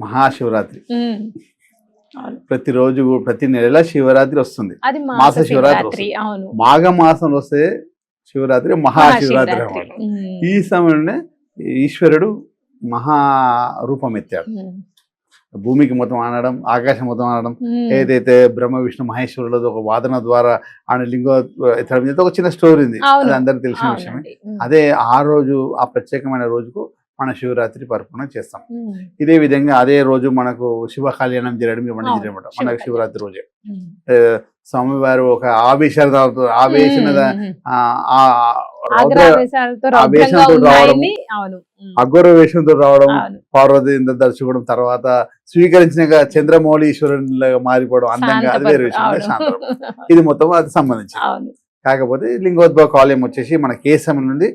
మహాశివరాత్రి అవును. ప్రతిరోజు ప్రతి నెల శివరాత్రి వస్తుంది. అది మాస శివరాత్రి వస్తుంది. అవును. మాఘ మాసంలో వస్తే శివరాత్రి మహాశివరాత్రి మహాశివరాత్రి. అన్నమాట. ఈ సమయంలోనే ఈశ్వరుడు మహారూపం ఎత్తాడు. భూమికి మొత్తం ఆనడం, ఆకాశం మొత్తం ఆనడం, ఏదైతే బ్రహ్మ విష్ణు మహేశ్వరులది ఒక వాదన ద్వారా ఆయన లింగ ఎత్తడం మీద ఒక చిన్న స్టోరీ ఉంది. అది అందరికి తెలిసిన విషయమే. అదే ఆ రోజు ఆ ప్రత్యేకమైన రోజుకు మన శివరాత్రి పరిపూర్ణ చేస్తాం. ఇదే విధంగా అదే రోజు మనకు శివ కళ్యాణం జరగడం ఇవన్నీ జరగమాట మనకు శివరాత్రి రోజే. స్వామివారు ఒక ఆవేశంతో రావడం, అఘోర వేషంతో రావడం, పార్వతి దర్శించడం, తర్వాత స్వీకరించిన చంద్రమౌళీశ్వరునిలాగా మారిపోవడం అందంగా, అది వేరే విషయం. శాంతం ఇది మొత్తం అది సంబంధించి. కాకపోతే లింగోద్భవ కాలం వచ్చేసి మనకి ఏ సమయం నుండి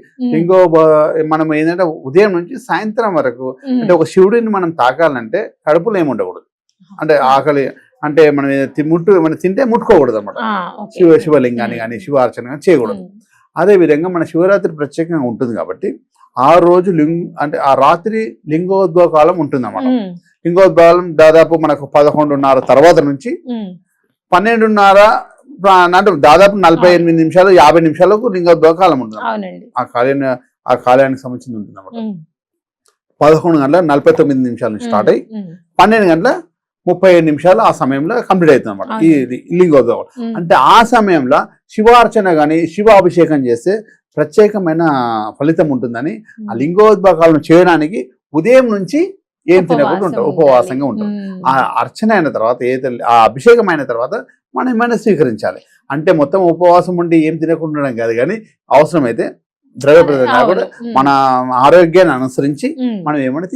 మనం ఏంటంటే ఉదయం నుంచి సాయంత్రం వరకు, అంటే ఒక శివుడిని మనం తాకాలంటే కడుపులో ఏమి ఉండకూడదు, అంటే ఆకలి అంటే మనం మనం తింటే ముట్టుకోకూడదు అనమాట. శివలింగాన్ని కానీ శివార్చన కానీ చేయకూడదు. అదే విధంగా మన శివరాత్రి ప్రత్యేకంగా ఉంటుంది కాబట్టి ఆ రోజు అంటే ఆ రాత్రి లింగోద్భవ కాలం ఉంటుంది అన్నమాట. లింగోద్భవం దాదాపు మనకు 11:30 తర్వాత నుంచి 12:30 అంటే దాదాపు 48 నిమిషాలు 50 నిమిషాలకు లింగోద్భవ కాలం ఉంటుంది. ఆ కాలానికి సంబంధించి ఉంటుంది అన్నమాట. 11:49 నుంచి స్టార్ట్ అయ్యి 12:37 ఆ సమయంలో కంప్లీట్ అవుతుంది అన్నమాట ఇది లింగోద్భవం. అంటే ఆ సమయంలో శివార్చన కానీ శివాభిషేకం చేస్తే ప్రత్యేకమైన ఫలితం ఉంటుందని, ఆ లింగోద్భవ కాలం చేయడానికి ఉదయం నుంచి ఏం తినకుండా ఉంటాం, ఉపవాసంగా ఉంటాం. ఆ అర్చన అయిన తర్వాత ఆ అభిషేకం అయిన తర్వాత మనం ఏమైనా స్వీకరించాలి. అంటే మొత్తం ఉపవాసం ఉండి ఏం తినకుండా ఉండడం కాదు, కానీ అవసరమైతే ద్రవ్యప్రదంగా కూడా మన ఆరోగ్యాన్ని అనుసరించి మనం ఏమైనా